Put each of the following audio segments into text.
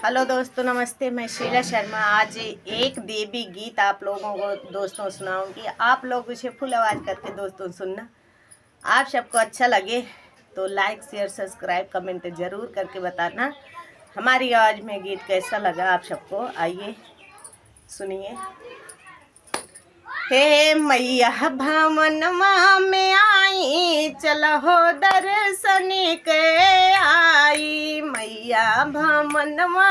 Hello दोस्तों, नमस्ते। मैं शीला शर्मा आज एक देवी गीत आप लोगों को दोस्तों सुनाऊंगी। आप लोग उसे फुल आवाज़ करके दोस्तों सुनना। आप सबको अच्छा लगे तो लाइक शेयर सब्सक्राइब कमेंट ज़रूर करके बताना हमारी आवाज़ में गीत कैसा लगा आप सबको। आइए सुनिए। हे मैया भवनमा में आई, चलहो दर्शन के आई। मैया भवनमा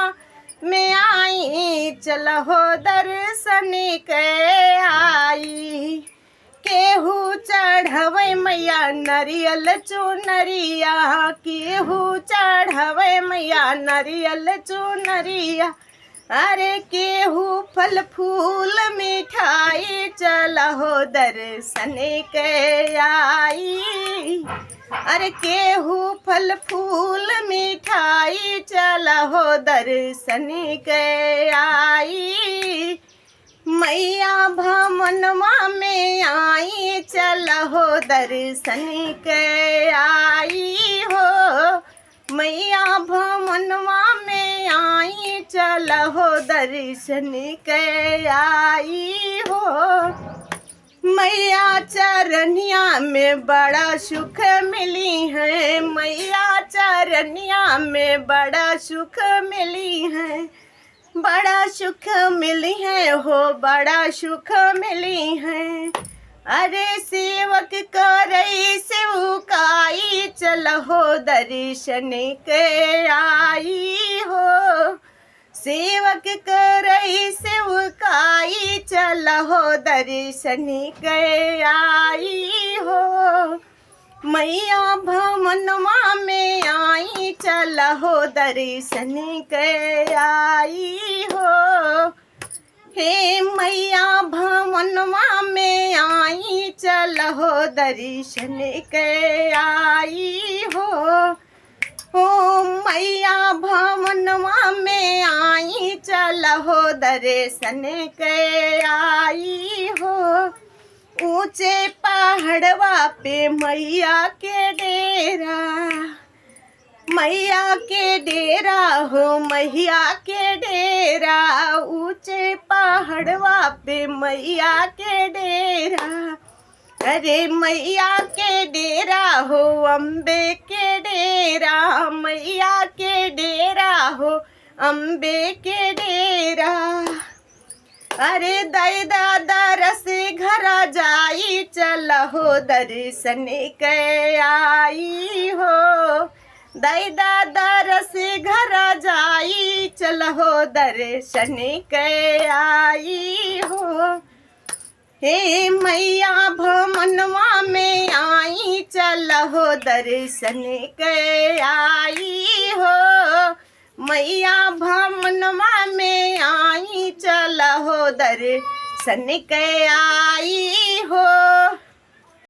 में आई, चलहो दर्शन के आई। केहू चढ़वे मैया नरियल चुनरिया, केहू चढ़वे मैया नरियल चुनरिया। अरे केहू फल फूल मिठाई, चलहो दर्शन के आई। अरे केहू फल फूल मिठाई, चलहो दर्शन के आई। मैया भवनमा में आई, चलहो दर्शन के आई हो। मैया भवनमा में आई, चलहो दर्शन के आई हो। मैया चरनिया में बड़ा सुख मिली है, मैया चरनिया में बड़ा सुख मिली है। बड़ा सुख मिली है हो, बड़ा सुख मिली है। अरे सेवक करई सेवकाई, चलहो दर्शन के आई हो। सेवक करई सेवकाई, चलहो दर्शन के आई हो। मैया भवनमा में आई, चलहो दर्शन के आई हो। हे मैया भवनमा में आई, चलहो दर्शन के आई हो। ओ मैया भवनमा में आई, चलहो दर्शन के आई हो। ऊंचे पहाड़वा पे मैया के डेरा, मैया के डेरा हो, मैया के डेरा। ऊंचे पहाड़वा पे मैया के डेरा। अरे मैया के डेरा हो, अम्बे के डेरा। मैया के डेरा हो, अम्बे के डेरा। अरे दाई दादा रस घर जाई, चलहो दर्शन के आई हो। दाई दादा रस घर जाई, चलहो दर्शन के आई हो। हे मैया भवनमा में आई, चलहो दर्शन के आई हो। मैया भवनमा में आई, चलहो दर्शन के आई हो।